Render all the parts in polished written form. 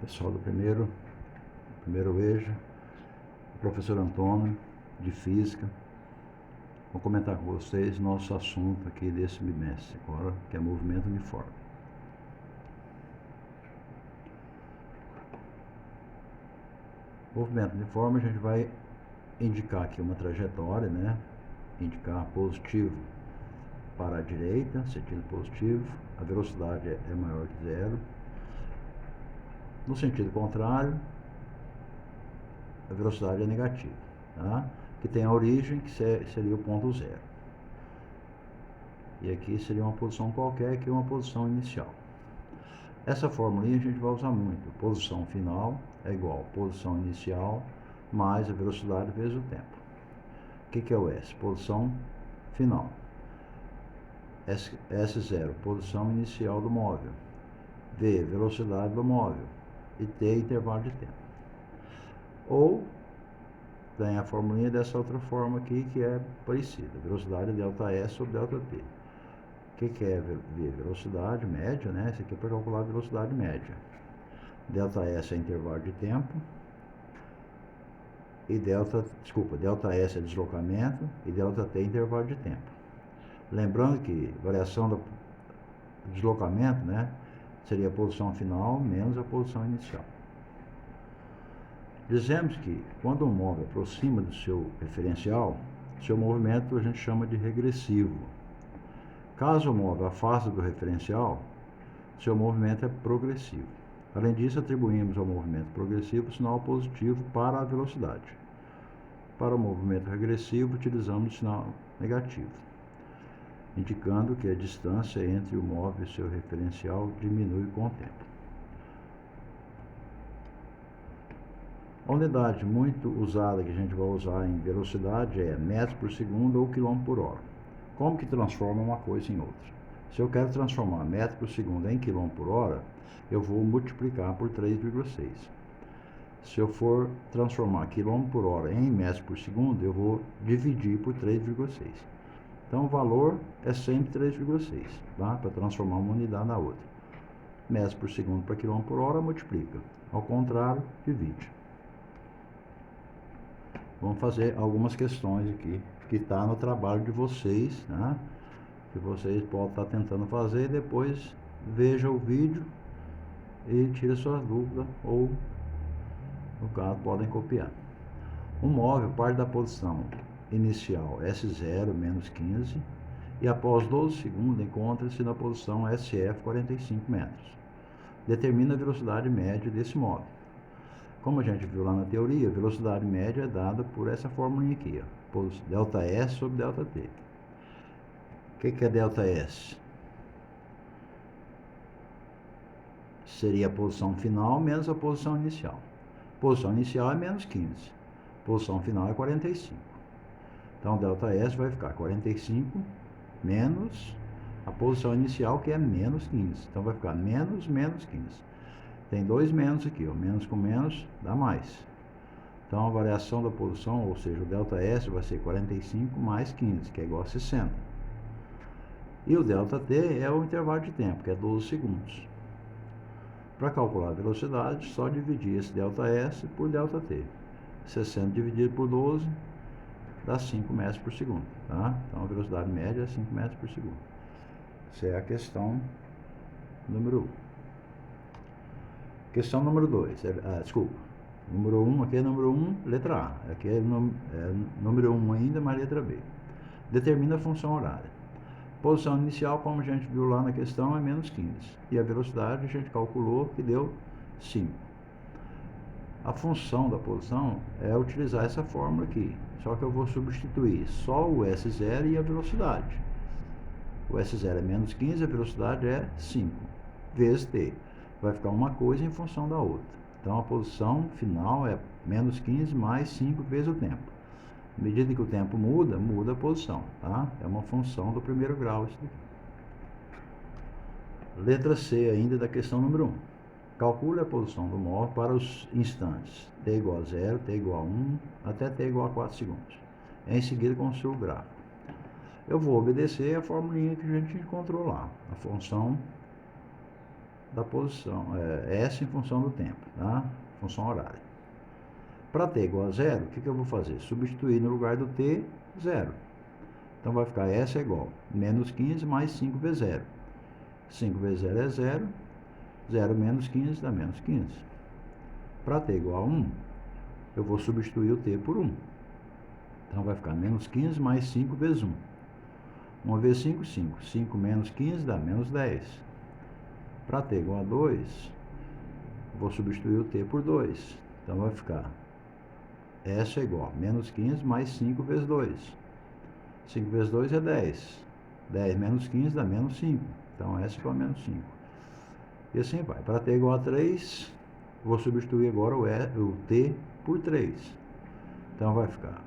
Pessoal do primeiro EJA, o professor Antônio, de Física. Vou comentar com vocês nosso assunto aqui desse bimestre agora, que é movimento uniforme. Movimento uniforme, a gente vai indicar aqui uma trajetória, né? Indicar positivo para a direita, sentido positivo, a velocidade é maior que zero. No sentido contrário, a velocidade é negativa, tá? Que tem a origem, que seria o ponto zero. E aqui seria uma posição qualquer, que é uma posição inicial. Essa formulinha a gente vai usar muito. Posição final é igual a posição inicial mais a velocidade vezes o tempo. O que é o S? Posição final. S0, posição inicial do móvel. V, velocidade do móvel. E T, intervalo de tempo. Ou tem a formulinha dessa outra forma aqui, que é parecida. Velocidade é ΔS sobre ΔT. O que é V? Velocidade média, né? Isso aqui é para calcular a velocidade média. ΔS é intervalo de tempo. E ΔS é deslocamento. E ΔT é intervalo de tempo. Lembrando que variação do deslocamento, né? Seria a posição final menos a posição inicial. Dizemos que quando um móvel aproxima do seu referencial, seu movimento a gente chama de regressivo. Caso o móvel afaste do referencial, seu movimento é progressivo. Além disso, atribuímos ao movimento progressivo o sinal positivo para a velocidade. Para o movimento regressivo, utilizamos o sinal negativo, indicando que a distância entre o móvel e seu referencial diminui com o tempo. A unidade muito usada que a gente vai usar em velocidade é metros por segundo ou quilômetro por hora. Como que transforma uma coisa em outra? Se eu quero transformar metro por segundo em quilômetro por hora, eu vou multiplicar por 3,6. Se eu for transformar quilômetro por hora em metros por segundo, eu vou dividir por 3,6. Então o valor é sempre 3,6, tá? Para transformar uma unidade na outra. Metros por segundo para quilômetro por hora multiplica. Ao contrário, divide. Vamos fazer algumas questões aqui, que está no trabalho de vocês, né? Que vocês podem estar tentando fazer, depois veja o vídeo e tire suas dúvidas, ou, no caso, podem copiar. Um móvel parte da posição inicial S0 menos 15 e após 12 segundos encontra-se na posição SF 45 metros. Determina a velocidade média desse móvel. Como a gente viu lá na teoria, a velocidade média é dada por essa fórmula aqui, ó, ΔS sobre ΔT. O que é ΔS? Seria a posição final menos a posição inicial. Posição inicial é menos 15. Posição final é 45. Então, ΔS vai ficar 45 menos a posição inicial, que é menos 15. Então, vai ficar menos 15. Tem dois menos aqui, ó. Menos com menos dá mais. Então, a variação da posição, ou seja, o ΔS vai ser 45 mais 15, que é igual a 60. E o ΔT é o intervalo de tempo, que é 12 segundos. Para calcular a velocidade, só dividir esse ΔS por ΔT. 60 dividido por 12 dá 5 metros por segundo, tá? Então, a velocidade média é 5 metros por segundo. Essa é a questão número 1. Questão número 2. Número 1, aqui é número 1, letra A. Aqui é número 1 ainda, mas letra B. Determina a função horária. Posição inicial, como a gente viu lá na questão, é menos 15. E a velocidade a gente calculou que deu 5. A função da posição é utilizar essa fórmula aqui. Só que eu vou substituir só o S0 e a velocidade. O S0 é menos 15, a velocidade é 5 vezes T. Vai ficar uma coisa em função da outra. Então, a posição final é menos 15 mais 5 vezes o tempo. À medida que o tempo muda, muda a posição, tá? É uma função do primeiro grau isso daqui. Letra C ainda da questão número 1. Calcule a posição do móvel para os instantes t igual a 0, t igual a 1, até t igual a 4 segundos. Em seguida, construa o gráfico. Eu vou obedecer a formulinha que a gente encontrou lá. A função da posição, S em função do tempo, tá? Função horária. Para t igual a zero, o que eu vou fazer? Substituir no lugar do t, zero. Então vai ficar S é igual a menos 15 mais 5 vezes zero. 5 vezes 0 é 0. 0 menos 15 dá menos 15. Para t igual a 1, eu vou substituir o t por 1. Então vai ficar menos 15 mais 5 vezes 1. 1 vezes 5, 5. 5 menos 15 dá menos 10. Para t igual a 2, vou substituir o t por 2. Então vai ficar S é igual a menos 15 mais 5 vezes 2. 5 vezes 2 é 10. 10 menos 15 dá menos 5. Então S é igual a menos 5. E assim vai. Para t igual a 3, vou substituir agora o t por 3. Então vai ficar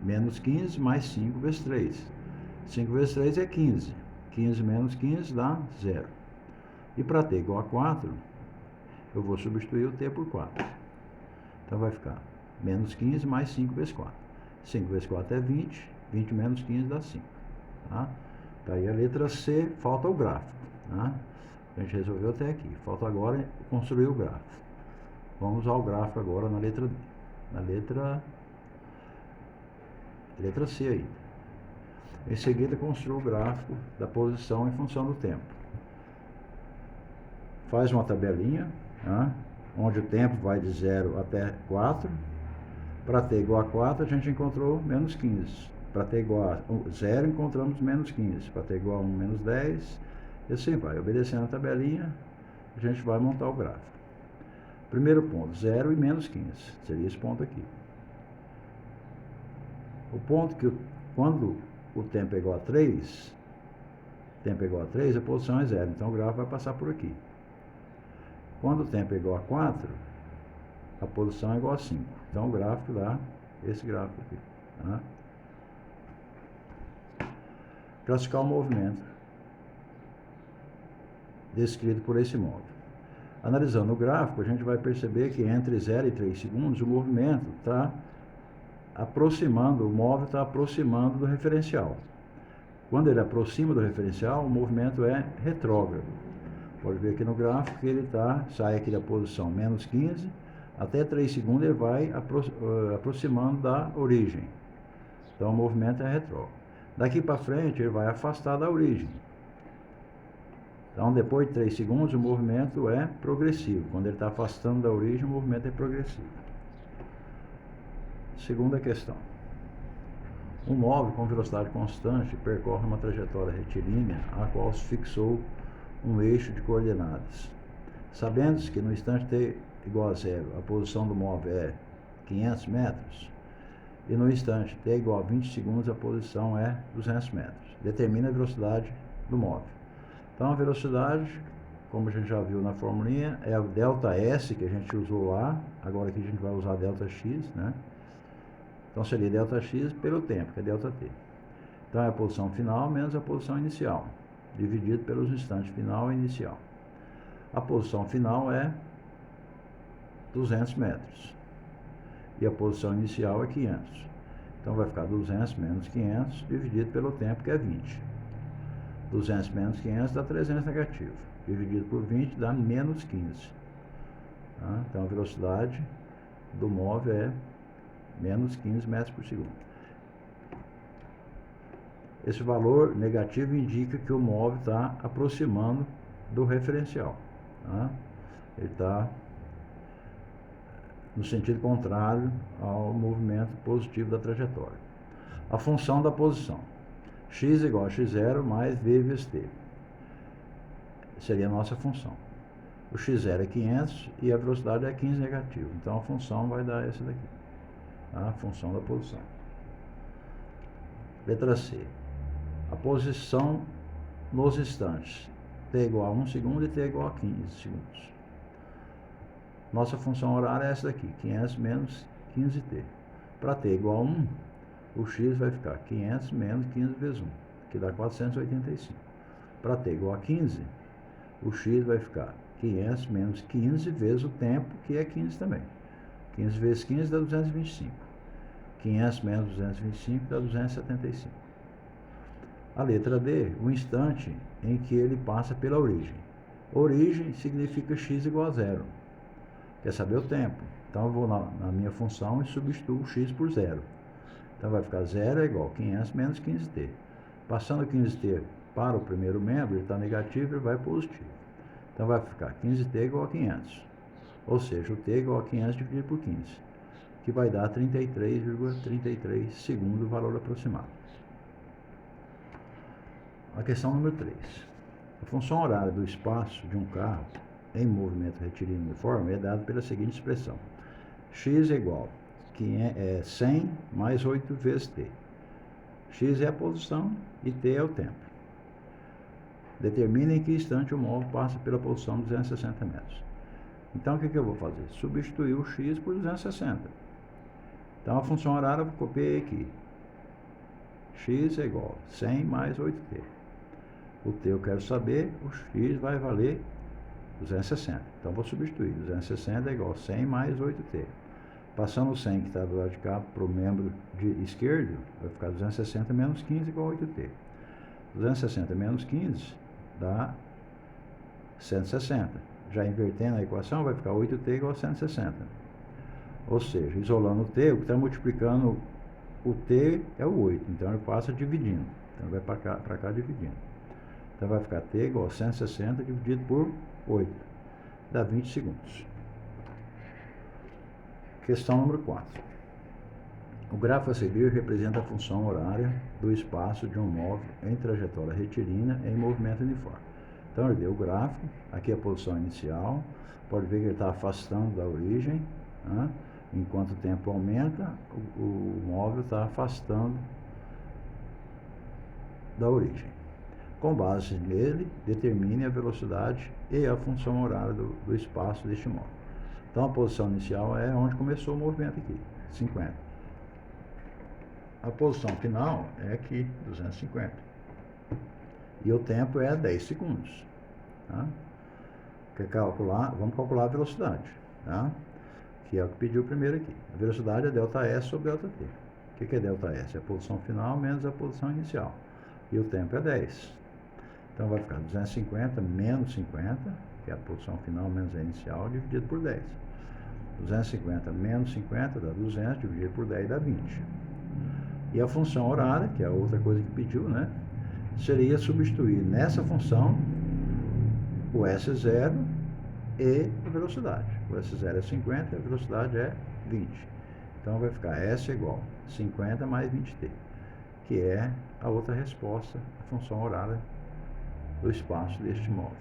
menos 15 mais 5 vezes 3. 5 vezes 3 é 15. 15 menos 15 dá 0. E para t igual a 4, eu vou substituir o t por 4. Então vai ficar menos 15 mais 5 vezes 4. 5 vezes 4 é 20. 20 menos 15 dá 5. Tá? Tá aí a letra C, falta o gráfico. Tá? A gente resolveu até aqui. Falta agora construir o gráfico. Vamos usar o gráfico agora na letra D. Na letra C aí. Em seguida, construa o gráfico da posição em função do tempo. Faz uma tabelinha, tá? Onde o tempo vai de 0 até 4. Para t igual a 4, a gente encontrou menos 15. Para t igual a 0, encontramos menos 15. Para t igual a 1, menos 10. E assim vai. Obedecendo a tabelinha, a gente vai montar o gráfico. Primeiro ponto, 0 e menos 15. Seria esse ponto aqui. O ponto que, quando o tempo é igual a 3, a posição é 0. Então o gráfico vai passar por aqui. Quando o tempo é igual a 4, a posição é igual a 5. Então o gráfico dá esse gráfico aqui. Tá? Classificar o movimento descrito por esse modo. Analisando o gráfico, a gente vai perceber que entre 0 e 3 segundos o movimento está aproximando, o móvel está aproximando do referencial. Quando ele aproxima do referencial, o movimento é retrógrado. Pode ver aqui no gráfico que ele sai aqui da posição menos 15, até 3 segundos ele vai aproximando da origem. Então o movimento é retrógrado. Daqui para frente ele vai afastar da origem. Então depois de 3 segundos o movimento é progressivo. Quando ele está afastando da origem, o movimento é progressivo. Segunda questão. Um móvel com velocidade constante percorre uma trajetória retilínea a qual se fixou um eixo de coordenadas. Sabendo-se que no instante t igual a 0, a posição do móvel é 500 metros, e no instante t igual a 20 segundos, a posição é 200 metros. Determina a velocidade do móvel. Então a velocidade, como a gente já viu na formulinha, é o ΔS que a gente usou lá, agora aqui a gente vai usar ΔX, né? Então seria ΔX pelo tempo, que é ΔT. Então é a posição final menos a posição inicial, dividido pelos instantes final e inicial. A posição final é 200 metros. E a posição inicial é 500. Então vai ficar 200 menos 500 dividido pelo tempo, que é 20. 200 menos 500 dá 300 negativo. Dividido por 20 dá menos 15. Tá? Então a velocidade do móvel é menos 15 metros por segundo. Esse valor negativo indica que o móvel está aproximando do referencial. Tá? Ele está no sentido contrário ao movimento positivo da trajetória. A função da posição. X igual a x0 mais v vezes t. Seria a nossa função. O x0 é 500 e a velocidade é 15 negativo. Então a função vai dar essa daqui. A função da posição. Letra C. A posição nos instantes. T igual a 1 segundo e t igual a 15 segundos. Nossa função horária é essa daqui, 500 menos 15t. Para t igual a 1, o x vai ficar 500 menos 15 vezes 1, que dá 485. Para t igual a 15, o x vai ficar 500 menos 15 vezes o tempo, que é 15 também. 15 vezes 15 dá 225. 500 menos 225 dá 275. A letra D, o instante em que ele passa pela origem. Origem significa x igual a zero. Quer saber o tempo? Então eu vou na minha função e substituo x por zero. Então vai ficar 0 é igual a 500 menos 15t. Passando 15t para o primeiro membro, ele está negativo e vai positivo. Então vai ficar 15t igual a 500. Ou seja, o t igual a 500 dividido por 15, que vai dar 33,33 segundo o valor aproximado. A questão número 3. A função horária do espaço de um carro em movimento retilíneo uniforme é dada pela seguinte expressão. X é igual a 100 mais 8 vezes t. X é a posição e t é o tempo. Determine em que instante o móvel passa pela posição 260 metros. Então, o que eu vou fazer? Substituir o x por 260. Então, a função horária eu copiei aqui. X é igual a 100 mais 8t. O t eu quero saber, o x vai valer 260. Então, vou substituir. 260 é igual a 100 mais 8t. Passando o 100 que está do lado de cá para o membro de esquerdo, vai ficar 260 menos 15 igual a 8t. 260 menos 15 dá 160. Já invertendo a equação, vai ficar 8t igual a 160. Ou seja, isolando o t, o que está multiplicando o t é o 8. Então, ele passa dividindo. Então, vai para cá dividindo. Então, vai ficar t igual a 160 dividido por 8. Dá 20 segundos. Questão número 4. O gráfico a seguir representa a função horária do espaço de um móvel em trajetória retilínea em movimento uniforme. Então, ele deu o gráfico, aqui a posição inicial, pode ver que ele está afastando da origem, né? Enquanto o tempo aumenta, o móvel está afastando da origem. Com base nele, determine a velocidade e a função horária do espaço deste móvel. Então, a posição inicial é onde começou o movimento aqui, 50. A posição final é aqui, 250. E o tempo é 10 segundos. Tá? Vamos calcular a velocidade. Tá? Que é o que pediu primeiro aqui. A velocidade é ΔS sobre ΔT. O que é ΔS? É a posição final menos a posição inicial. E o tempo é 10. Então, vai ficar 250 menos 50, que é a posição final menos a inicial, dividido por 10. 250 menos 50 dá 200, dividido por 10 dá 20. E a função horária, que é a outra coisa que pediu, né? Seria substituir nessa função o S0 e a velocidade. O S0 é 50 e a velocidade é 20. Então, vai ficar S igual a 50 mais 20t, que é a outra resposta à função horária do espaço deste móvel.